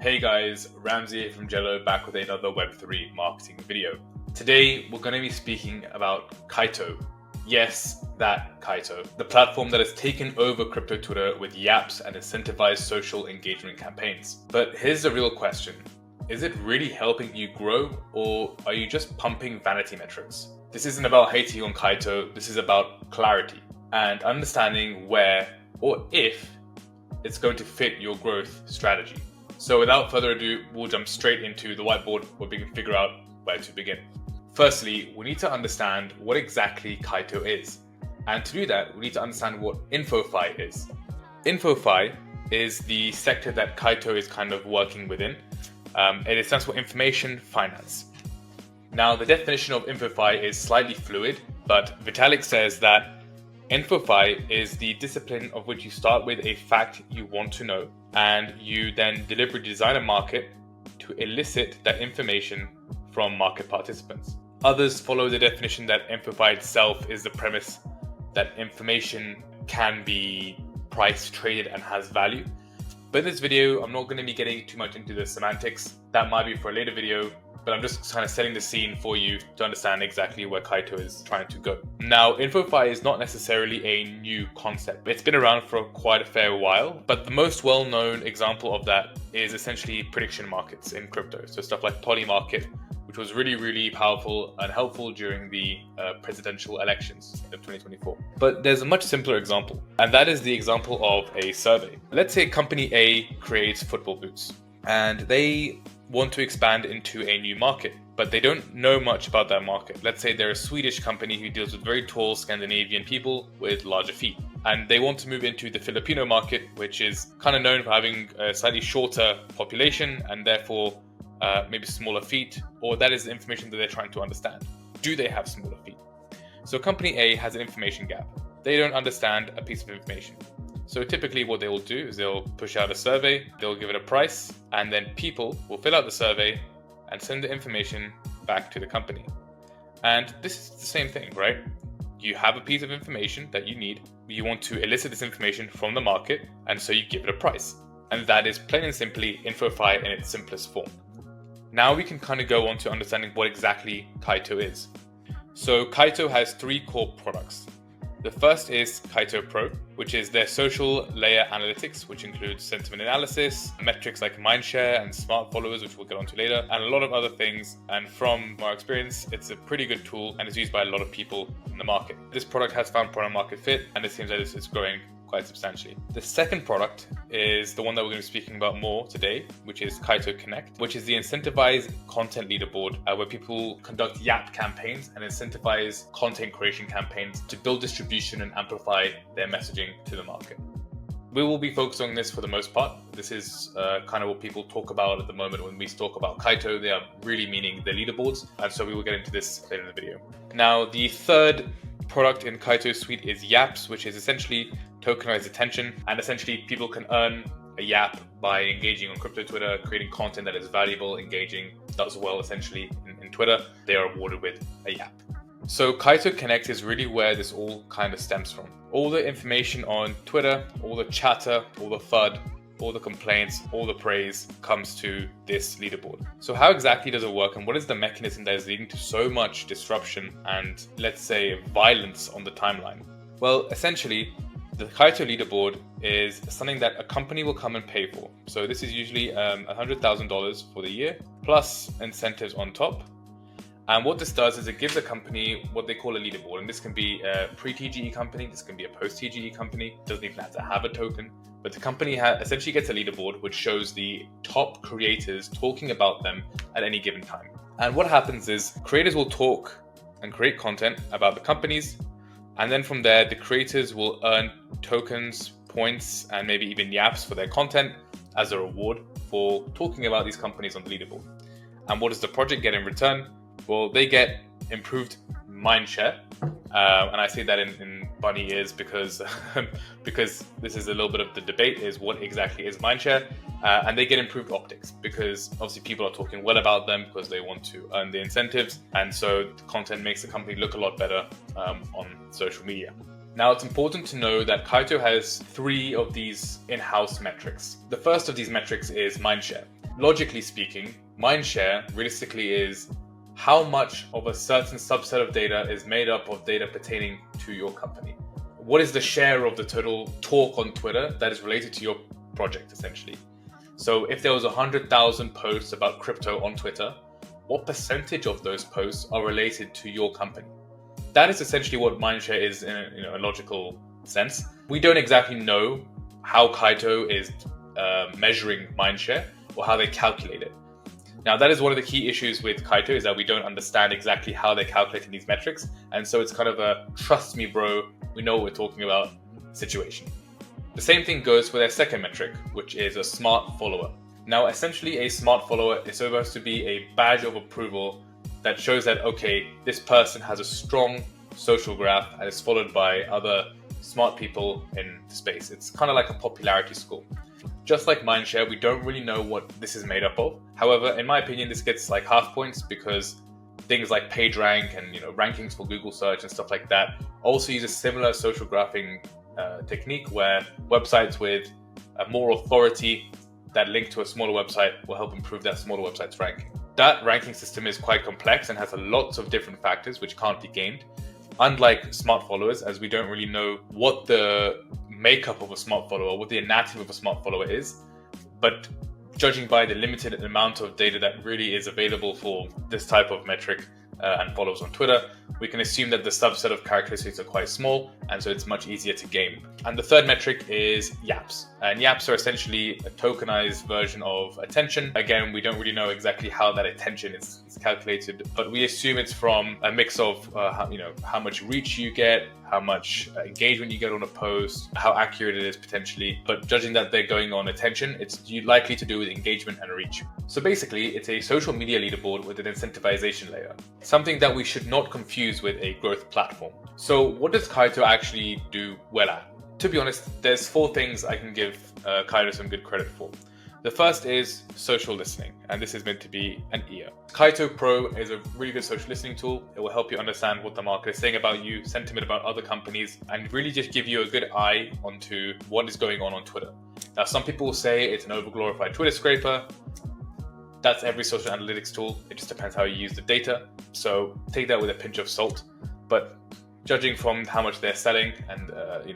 Hey guys, Ramsey from Jello back with another Web3 marketing video. Today we're going to be speaking about Kaito. Yes, that Kaito, the platform that has taken over crypto Twitter with yaps and incentivized social engagement campaigns. But here's the real question. Is it really helping you grow, or are you just pumping vanity metrics? This isn't about hating on Kaito, this is about clarity and understanding where or if it's going to fit your growth strategy. So without further ado, we'll jump straight into the whiteboard where we can figure out where to begin. Firstly, we need to understand what exactly Kaito is. And to do that, we need to understand what InfoFi is. InfoFi is the sector that Kaito is kind of working within. It stands for Information Finance. Now, the definition of InfoFi is slightly fluid, but Vitalik says that InfoFi is the discipline of which you start with a fact you want to know, and you then deliberately design a market to elicit that information from market participants. Others follow the definition that InfoFi itself is the premise that information can be price traded and has value. But in this video, I'm not going to be getting too much into the semantics. That might be for a later video, but I'm just kind of setting the scene for you to understand exactly where Kaito is trying to go. Now, InfoFi is not necessarily a new concept. It's been around for quite a fair while, but the most well-known example of that is essentially prediction markets in crypto. So stuff like Polymarket, which was really powerful and helpful during the presidential elections of 2024. But there's a much simpler example, and that is the example of a survey. Let's say company A creates football boots, and they want to expand into a new market, but they don't know much about that market. Let's say they're a Swedish company who deals with very tall Scandinavian people with larger feet, and they want to move into the Filipino market, which is kind of known for having a slightly shorter population and therefore maybe smaller feet, or that is the information that they're trying to understand. Do they have smaller feet? So company A has an information gap. They don't understand a piece of information. So typically what they will do is they'll push out a survey, they'll give it a price, and then people will fill out the survey and send the information back to the company. And this is the same thing, right? You have a piece of information that you need, you want to elicit this information from the market, and so you give it a price. And that is plain and simply InfoFi in its simplest form. Now we can kind of go on to understanding what exactly Kaito is. So Kaito has three core products. The first is Kaito Pro, which is their social layer analytics, which includes sentiment analysis, metrics like mindshare and smart followers, which we'll get onto later, and a lot of other things. And from our experience, it's a pretty good tool and is used by a lot of people in the market. This product has found product market fit, and it seems that it's growing quite substantially. The second product is the one that we're going to be speaking about more today, which is Kaito Connect, which is the incentivized content leaderboard where people conduct yap campaigns and incentivize content creation campaigns to build distribution and amplify their messaging to the market. We will be focused on this for the most part. This is kind of what people talk about at the moment when we talk about Kaito. They are really meaning the leaderboards, and so we will get into this later in the video. Now, the third product in Kaito's suite is Yaps, which is essentially tokenized attention, and essentially people can earn a yap by engaging on crypto Twitter, creating content that is valuable, engaging, does well essentially in Twitter. They are awarded with a yap. So Kaito Connect is really where this all kind of stems from. All the information on Twitter, all the chatter, all the FUD, all the complaints, all the praise comes to this leaderboard. So how exactly does it work, and what is the mechanism that is leading to so much disruption and, let's say, violence on the timeline? Well, essentially, the Kaito leaderboard is something that a company will come and pay for. So this is usually $100,000 for the year, plus incentives on top. And what this does is it gives a company what they call a leaderboard. And this can be a pre-TGE company, this can be a post-TGE company, it doesn't even have to have a token. But the company essentially gets a leaderboard which shows the top creators talking about them at any given time. And what happens is creators will talk and create content about the companies, and then from there, the creators will earn tokens, points, and maybe even yaps for their content as a reward for talking about these companies on the leaderboard. And what does the project get in return? Well, they get improved mindshare. And I say that in bunny ears because this is a little bit of the debate, is what exactly is mindshare. And they get improved optics because obviously people are talking well about them because they want to earn the incentives. And so the content makes the company look a lot better on social media. Now, it's important to know that Kaito has three of these in-house metrics. The first of these metrics is mindshare. logically speaking, mindshare realistically is how much of a certain subset of data is made up of data pertaining to your company. What is the share of the total talk on Twitter that is related to your project, essentially? So if there was 100,000 posts about crypto on Twitter, what percentage of those posts are related to your company? That is essentially what mindshare is in a logical sense. We don't exactly know how Kaito is measuring mindshare or how they calculate it. Now, that is one of the key issues with Kaito, is that we don't understand exactly how they're calculating these metrics. And so it's kind of a trust me, bro, we know what we're talking about situation. The same thing goes for their second metric, which is a smart follower. Now, essentially, a smart follower is supposed to be a badge of approval that shows that, okay, this person has a strong social graph and is followed by other smart people in the space. It's kind of like a popularity score. Just like mindshare, we don't really know what this is made up of. However, in my opinion, this gets like half points because things like PageRank and rankings for Google search and stuff like that also use a similar social graphing technique where websites with more authority that link to a smaller website will help improve that smaller website's ranking. That ranking system is quite complex and has lots of different factors which can't be gamed. Unlike smart followers, as we don't really know what the makeup of a smart follower, what the anatomy of a smart follower is, but judging by the limited amount of data that really is available for this type of metric and followers on Twitter, we can assume that the subset of characteristics are quite small, and so it's much easier to game. And the third metric is yaps. And yaps are essentially a tokenized version of attention. Again, we don't really know exactly how that attention is calculated, but we assume it's from a mix of how much reach you get, how much engagement you get on a post, how accurate it is potentially. But judging that they're going on attention, it's likely to do with engagement and reach. So basically, it's a social media leaderboard with an incentivization layer, something that we should not confuse with a growth platform. So what does Kaito actually do well at? To be honest, there's 4 things I can give Kaito some good credit for. The first is social listening, and this is meant to be an ear. Kaito Pro is a really good social listening tool. It will help you understand what the market is saying about you, sentiment about other companies, and really just give you a good eye onto what is going on Twitter. Now, some people will say it's an overglorified Twitter scraper. That's every social analytics tool. It just depends how you use the data. So take that with a pinch of salt. But judging from how much they're selling and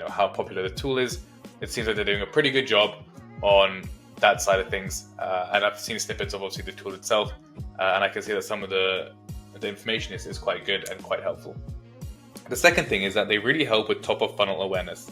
how popular the tool is, it seems like they're doing a pretty good job on that side of things. And I've seen snippets of obviously the tool itself, and I can see that some of the information is quite good and quite helpful. The second thing is that they really help with top of funnel awareness.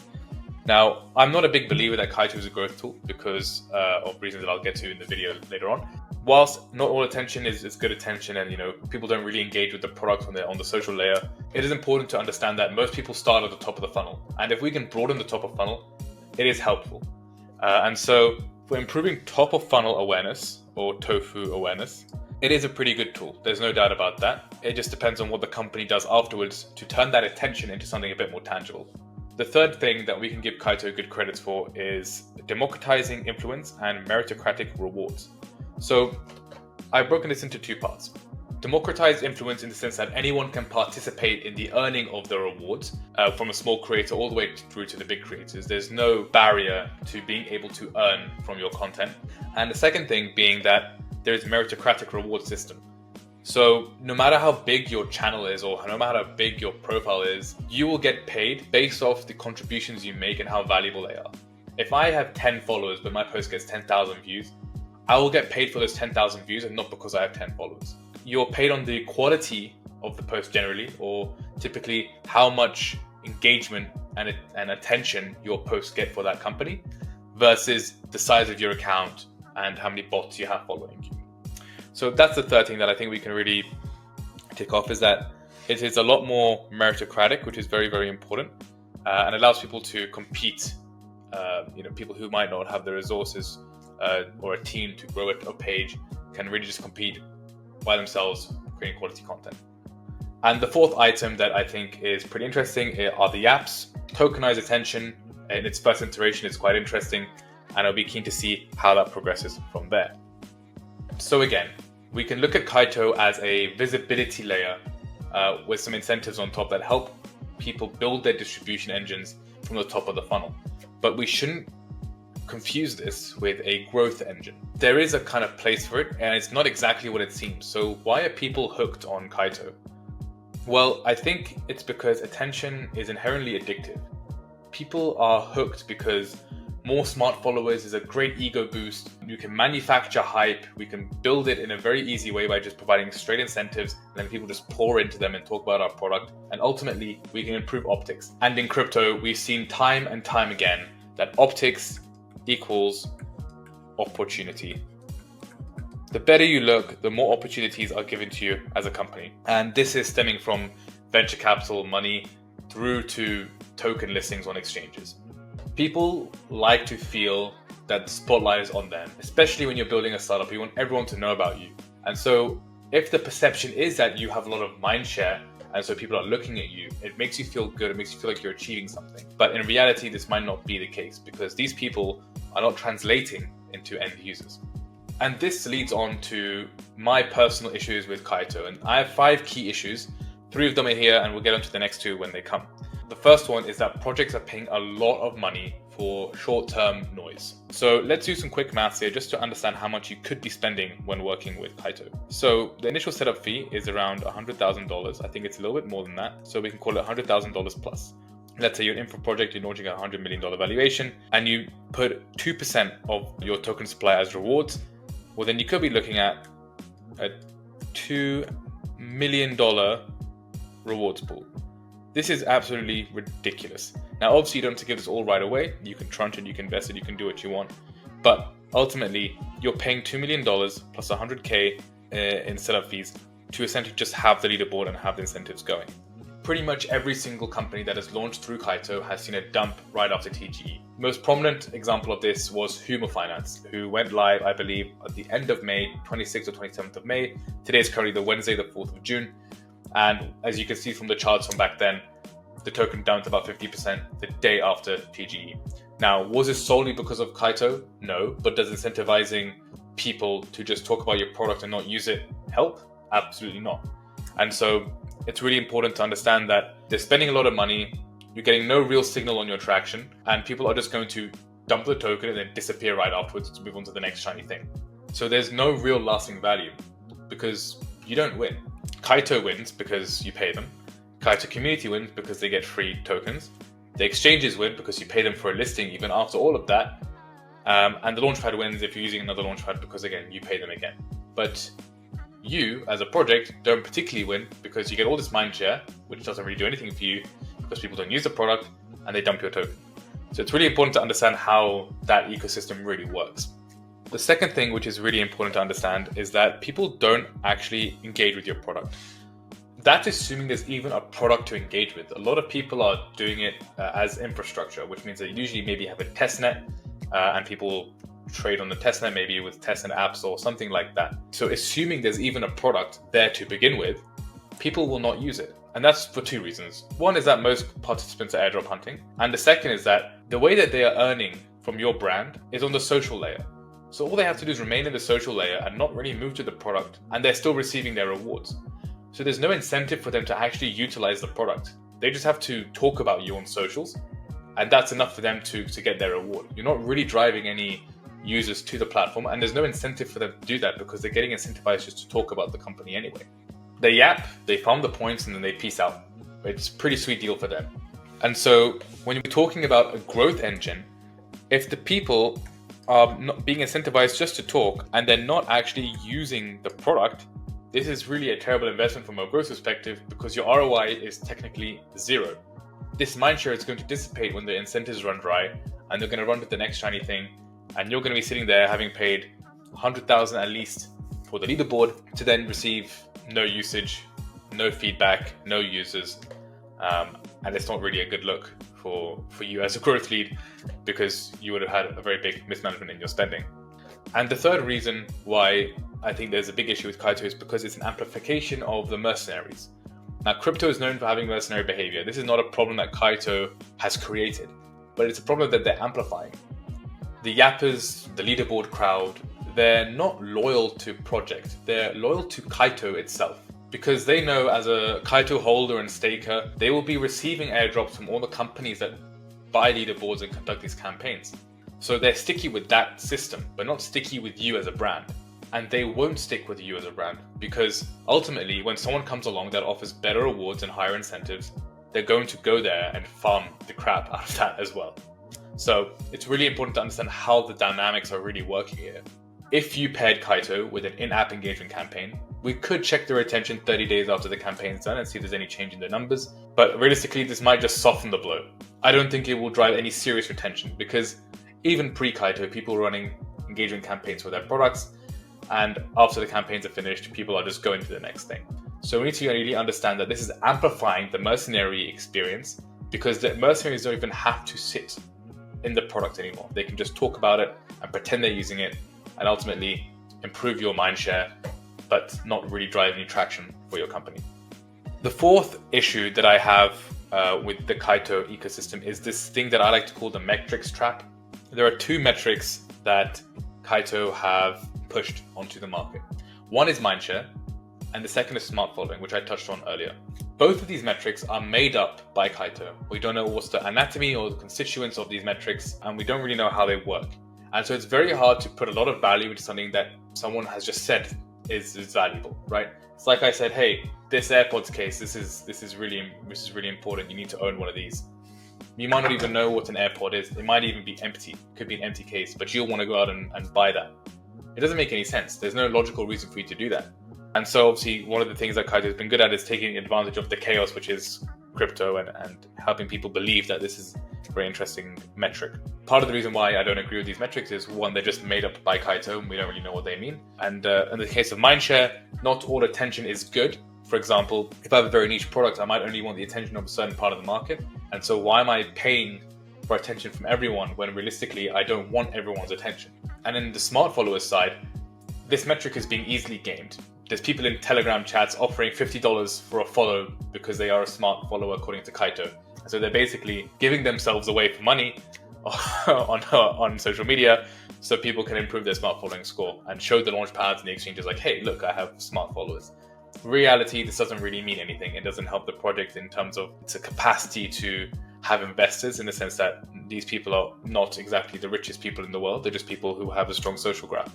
Now, I'm not a big believer that Kaito is a growth tool because of reasons that I'll get to in the video later on. Whilst not all attention is good attention, and people don't really engage with the product on the social layer, it is important to understand that most people start at the top of the funnel, and if we can broaden the top of funnel, it is helpful. And so, for improving top of funnel awareness or TOFU awareness, it is a pretty good tool. There's no doubt about that. It just depends on what the company does afterwards to turn that attention into something a bit more tangible. The third thing that we can give Kaito good credits for is democratizing influence and meritocratic rewards. So I've broken this into 2 parts. Democratized influence in the sense that anyone can participate in the earning of the rewards, from a small creator all the way through to the big creators. There's no barrier to being able to earn from your content. And the second thing being that there is a meritocratic reward system. So no matter how big your channel is or no matter how big your profile is, you will get paid based off the contributions you make and how valuable they are. If I have 10 followers but my post gets 10,000 views, I will get paid for those 10,000 views and not because I have 10 followers. You're paid on the quality of the post generally, or typically how much engagement and attention your posts get for that company versus the size of your account and how many bots you have following you. So that's the third thing that I think we can really tick off, is that it is a lot more meritocratic, which is very, very important, and allows people to compete. People who might not have the resources or a team to grow a page can really just compete by themselves, creating quality content. And the fourth item that I think is pretty interesting are the apps. Tokenized attention in its first iteration is quite interesting, and I'll be keen to see how that progresses from there. So again, we can look at Kaito as a visibility layer with some incentives on top that help people build their distribution engines from the top of the funnel. But we shouldn't confuse this with a growth engine. There is a kind of place for it, and it's not exactly what it seems. So why are people hooked on Kaito? Well, I think it's because attention is inherently addictive. People are hooked because more smart followers is a great ego boost. You can manufacture hype. We can build it in a very easy way by just providing straight incentives, and then people just pour into them and talk about our product. And ultimately, we can improve optics. And in crypto, we've seen time and time again that optics equals opportunity. The better you look, the more opportunities are given to you as a company. And this is stemming from venture capital money through to token listings on exchanges. People like to feel that the spotlight is on them, especially when you're building a startup. You want everyone to know about you. And so if the perception is that you have a lot of mind share, and so people are looking at you, it makes you feel good. It makes you feel like you're achieving something. But in reality, this might not be the case because these people are not translating into end users. And this leads on to my personal issues with Kaito. And I have 5 key issues. 3 of them are here, and we'll get onto the next 2 when they come. The first one is that projects are paying a lot of money for short-term noise. So let's do some quick maths here just to understand how much you could be spending when working with Kaito. So the initial setup fee is around $100,000. I think it's a little bit more than that. So we can call it $100,000 plus. Let's say you're an infra project, you're launching a $100 million valuation, and you put 2% of your token supply as rewards. Well, then you could be looking at a $2 million rewards pool. This is absolutely ridiculous. Now, obviously, you don't have to give this all right away. You can tranche it, you can invest it, you can do what you want. But ultimately, you're paying $2 million plus 100K in setup fees to essentially just have the leaderboard and have the incentives going. Pretty much every single company that has launched through Kaito has seen a dump right after TGE. Most prominent example of this was Huma Finance, who went live, I believe, at the end of May, 26th or 27th of May. Today is currently the Wednesday, the 4th of June. And as you can see from the charts from back then, the token dumped about 50% the day after TGE. Now, was this solely because of Kaito? No, but does incentivizing people to just talk about your product and not use it help? Absolutely not. And so it's really important to understand that they're spending a lot of money, you're getting no real signal on your traction, and people are just going to dump the token and then disappear right afterwards to move on to the next shiny thing. So there's no real lasting value because you don't win. Kaito wins because you pay them. Kaito community wins because they get free tokens. The exchanges win because you pay them for a listing even after all of that. And the launchpad wins if you're using another launchpad because, again, you pay them again. But you, as a project, don't particularly win because you get all this mindshare, which doesn't really do anything for you because people don't use the product and they dump your token. So it's really important to understand how that ecosystem really works. The second thing, which is really important to understand, is that people don't actually engage with your product. That's assuming there's even a product to engage with. A lot of people are doing it as infrastructure, which means they usually maybe have a testnet and people trade on the testnet, maybe with testnet apps or something like that. So assuming there's even a product there to begin with, people will not use it. And that's for 2 reasons. One is that most participants are airdrop hunting. And the second is that the way that they are earning from your brand is on the social layer. So all they have to do is remain in the social layer and not really move to the product, and they're still receiving their rewards. So there's no incentive for them to actually utilize the product. They just have to talk about you on socials, and that's enough for them to get their reward. You're not really driving any users to the platform, and there's no incentive for them to do that because they're getting incentivized just to talk about the company anyway. They yap, they farm the points, and then they peace out. It's a pretty sweet deal for them. And so when you're talking about a growth engine, if the people are not being incentivized just to talk and they're not actually using the product, this is really a terrible investment from a growth perspective because your ROI is technically 0. This mindshare is going to dissipate when the incentives run dry and they're going to run to the next shiny thing, and you're going to be sitting there having paid 100,000 at least for the leaderboard to then receive no usage, no feedback, no users, and it's not really a good look for you as a growth lead because you would have had a very big mismanagement in your spending. And the third reason why I think there's a big issue with Kaito is because it's an amplification of the mercenaries. Now, crypto is known for having mercenary behavior. This is not a problem that Kaito has created, but it's a problem that they're amplifying. The yappers, the leaderboard crowd, they're not loyal to project. They're loyal to Kaito itself because they know as a Kaito holder and staker, they will be receiving airdrops from all the companies that buy leaderboards and conduct these campaigns. So they're sticky with that system, but not sticky with you as a brand. And they won't stick with you as a brand because ultimately when someone comes along that offers better rewards and higher incentives, they're going to go there and farm the crap out of that as well. So it's really important to understand how the dynamics are really working here. If you paired Kaito with an in-app engagement campaign, we could check their retention 30 days after the campaign's done and see if there's any change in their numbers. But realistically, this might just soften the blow. I don't think it will drive any serious retention because even pre-Kaito, people were running engagement campaigns for their products. And after the campaigns are finished, people are just going to the next thing. So we need to really understand that this is amplifying the mercenary experience because the mercenaries don't even have to sit in the product anymore. They can just talk about it and pretend they're using it and ultimately improve your mindshare, but not really drive any traction for your company. The fourth issue that I have with the Kaito ecosystem is this thing that I like to call the metrics trap. There are two metrics that Kaito have pushed onto the market. One is mindshare, and the second is smart following, which I touched on earlier. Both of these metrics are made up by Kaito. We don't know what's the anatomy or the constituents of these metrics, and we don't really know how they work. And so it's very hard to put a lot of value into something that someone has just said is valuable, right? It's like I said, hey, this AirPods case, this is really important. You need to own one of these. You might not even know what an AirPod is. It might even be empty. It could be an empty case, but you'll want to go out and buy that. It doesn't make any sense. There's no logical reason for you to do that. And so obviously one of the things that Kaito has been good at is taking advantage of the chaos, which is crypto, and helping people believe that this is a very interesting metric. Part of the reason why I don't agree with these metrics is one, they're just made up by Kaito and we don't really know what they mean. And in the case of mindshare, not all attention is good. For example, if I have a very niche product, I might only want the attention of a certain part of the market. And so why am I paying for attention from everyone when realistically I don't want everyone's attention? And in the smart followers side, this metric is being easily gamed. There's people in Telegram chats offering $50 for a follow because they are a smart follower according to Kaito. So they're basically giving themselves away for money on social media so people can improve their smart following score and show the launch pads and the exchanges like, hey, look, I have smart followers. In reality, this doesn't really mean anything. It doesn't help the project in terms of its capacity to have investors, in the sense that these people are not exactly the richest people in the world. They're just people who have a strong social graph.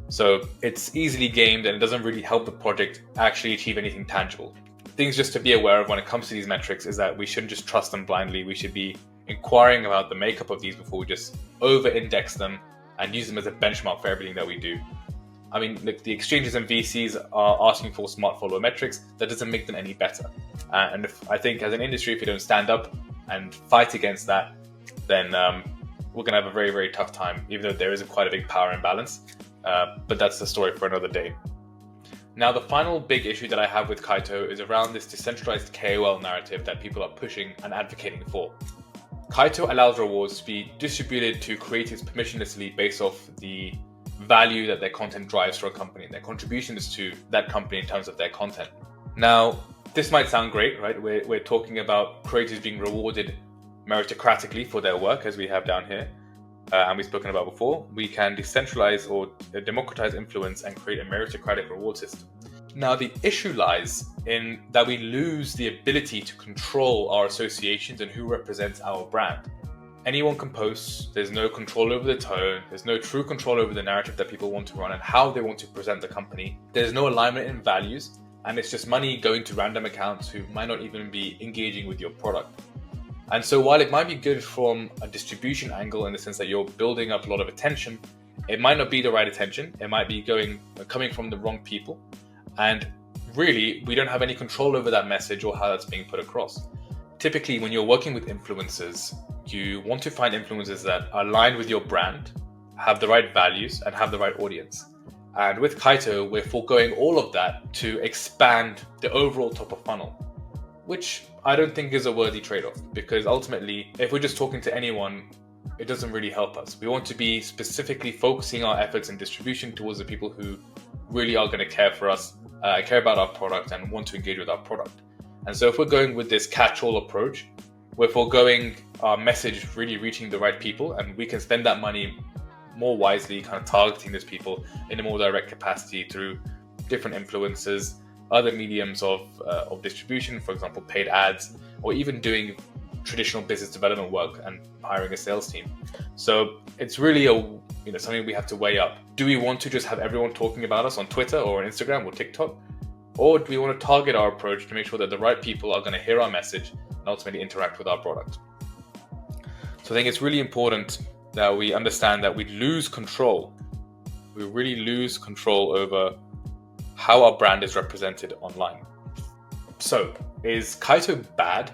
So it's easily gamed and it doesn't really help the project actually achieve anything tangible. Things just to be aware of when it comes to these metrics is that we shouldn't just trust them blindly. We should be inquiring about the makeup of these before we just over-index them and use them as a benchmark for everything that we do. I mean, look, the exchanges and VCs are asking for smart follower metrics. That doesn't make them any better. And I think as an industry, if we don't stand up and fight against that, then we're going to have a very, very tough time, even though there is quite a big power imbalance. But that's the story for another day. Now, the final big issue that I have with Kaito is around this decentralized KOL narrative that people are pushing and advocating for. Kaito allows rewards to be distributed to creators permissionlessly based off the value that their content drives for a company and their contributions to that company in terms of their content. Now, this might sound great, right? We're talking about creators being rewarded meritocratically for their work, as we have down here. And we've spoken about before. We can decentralize or democratize influence and create a meritocratic reward system. Now, the issue lies in that we lose the ability to control our associations and who represents our brand. Anyone can post, there's no control over the tone, there's no true control over the narrative that people want to run and how they want to present the company. There's no alignment in values, and it's just money going to random accounts who might not even be engaging with your product. And so while it might be good from a distribution angle in the sense that you're building up a lot of attention, it might not be the right attention. It might be coming from the wrong people. And really, we don't have any control over that message or how that's being put across. Typically, when you're working with influencers, you want to find influencers that are aligned with your brand, have the right values, and have the right audience. And with Kaito, we're foregoing all of that to expand the overall top of funnel, which I don't think is a worthy trade-off, because ultimately, if we're just talking to anyone, it doesn't really help us. We want to be specifically focusing our efforts and distribution towards the people who really are going to care for us, care about our product, and want to engage with our product. And so if we're going with this catch-all approach, we're foregoing our message really reaching the right people, and we can spend that money more wisely, kind of targeting those people in a more direct capacity through different influencers, other mediums of distribution, for example, paid ads, or even doing traditional business development work and hiring a sales team. So it's really something we have to weigh up. Do we want to just have everyone talking about us on Twitter or on Instagram or TikTok? Or do we want to target our approach to make sure that the right people are going to hear our message and ultimately interact with our product? So I think it's really important that we understand that we lose control. We really lose control over how our brand is represented online. So, is Kaito bad?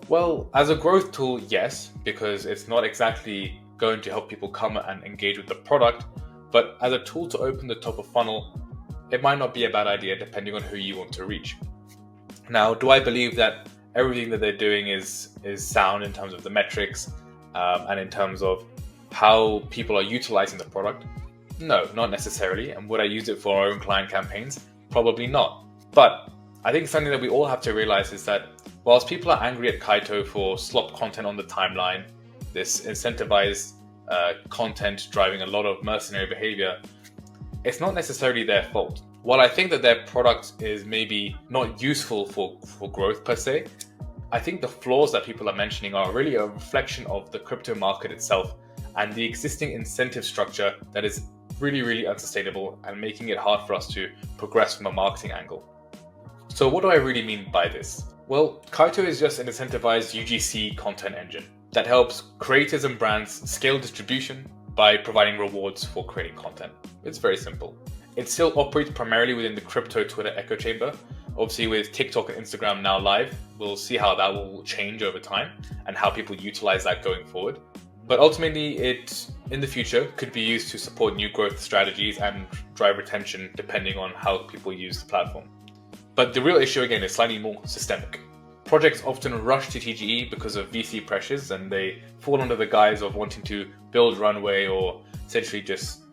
Well, as a growth tool, yes, because it's not exactly going to help people come and engage with the product, but as a tool to open the top of funnel, it might not be a bad idea depending on who you want to reach. Now, do I believe that everything that they're doing is sound in terms of the metrics and in terms of how people are utilizing the product? No, not necessarily. And would I use it for our own client campaigns? Probably not. But I think something that we all have to realize is that whilst people are angry at Kaito for slop content on the timeline, this incentivized content driving a lot of mercenary behavior, it's not necessarily their fault. While I think that their product is maybe not useful for growth per se, I think the flaws that people are mentioning are really a reflection of the crypto market itself and the existing incentive structure that is really, really unsustainable and making it hard for us to progress from a marketing angle. So what do I really mean by this? Well, Kaito is just an incentivized UGC content engine that helps creators and brands scale distribution by providing rewards for creating content. It's very simple. It still operates primarily within the crypto Twitter echo chamber. Obviously with TikTok and Instagram now live, we'll see how that will change over time and how people utilize that going forward. But ultimately it, in the future, could be used to support new growth strategies and drive retention depending on how people use the platform. But the real issue again is slightly more systemic. Projects often rush to TGE because of VC pressures and they fall under the guise of wanting to build runway or essentially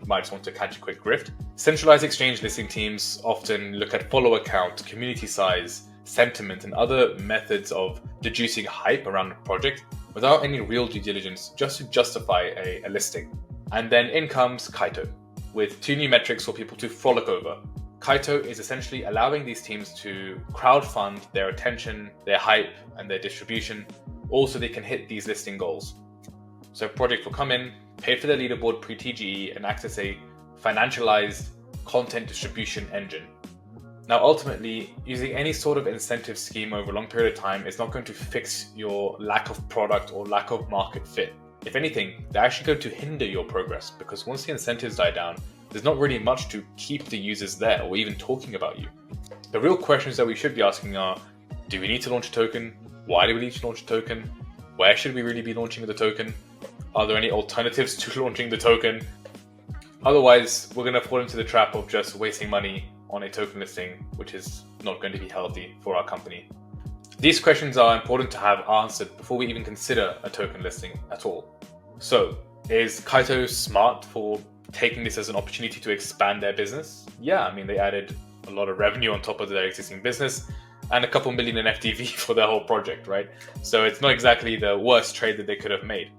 might just want to catch a quick grift. Centralized exchange listing teams often look at follower count, community size, sentiment, and other methods of deducing hype around a project without any real due diligence just to justify a listing. And then in comes Kaito with 2 new metrics for people to frolic over. Kaito is essentially allowing these teams to crowdfund their attention, their hype, and their distribution, all so they can hit these listing goals. So a project will come in, pay for their leaderboard pre-TGE, and access a financialized content distribution engine. Now, ultimately, using any sort of incentive scheme over a long period of time is not going to fix your lack of product or lack of market fit. If anything, they're actually going to hinder your progress because once the incentives die down, there's not really much to keep the users there or even talking about you. The real questions that we should be asking are, do we need to launch a token? Why do we need to launch a token? Where should we really be launching the token? Are there any alternatives to launching the token? Otherwise, we're going to fall into the trap of just wasting money on a token listing, which is not going to be healthy for our company. These questions are important to have answered before we even consider a token listing at all. So, is Kaito smart for taking this as an opportunity to expand their business? Yeah, I mean, they added a lot of revenue on top of their existing business and a couple million in FTV for their whole project, right? So it's not exactly the worst trade that they could have made.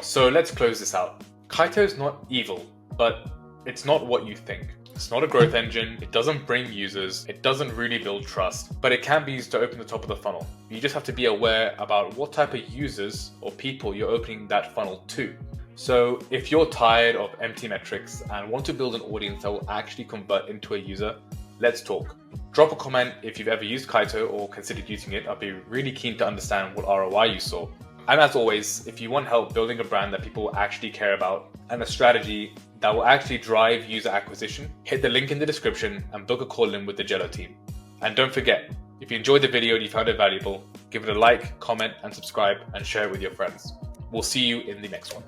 So let's close this out. Kaito is not evil, but it's not what you think. It's not a growth engine, it doesn't bring users, it doesn't really build trust, but it can be used to open the top of the funnel. You just have to be aware about what type of users or people you're opening that funnel to. So if you're tired of empty metrics and want to build an audience that will actually convert into a user, let's talk. Drop a comment if you've ever used Kaito or considered using it. I'd be really keen to understand what ROI you saw. And as always, if you want help building a brand that people actually care about and a strategy that will actually drive user acquisition, hit the link in the description and book a call in with the Jello team. And don't forget, if you enjoyed the video and you found it valuable, give it a like, comment and subscribe and share it with your friends. We'll see you in the next one.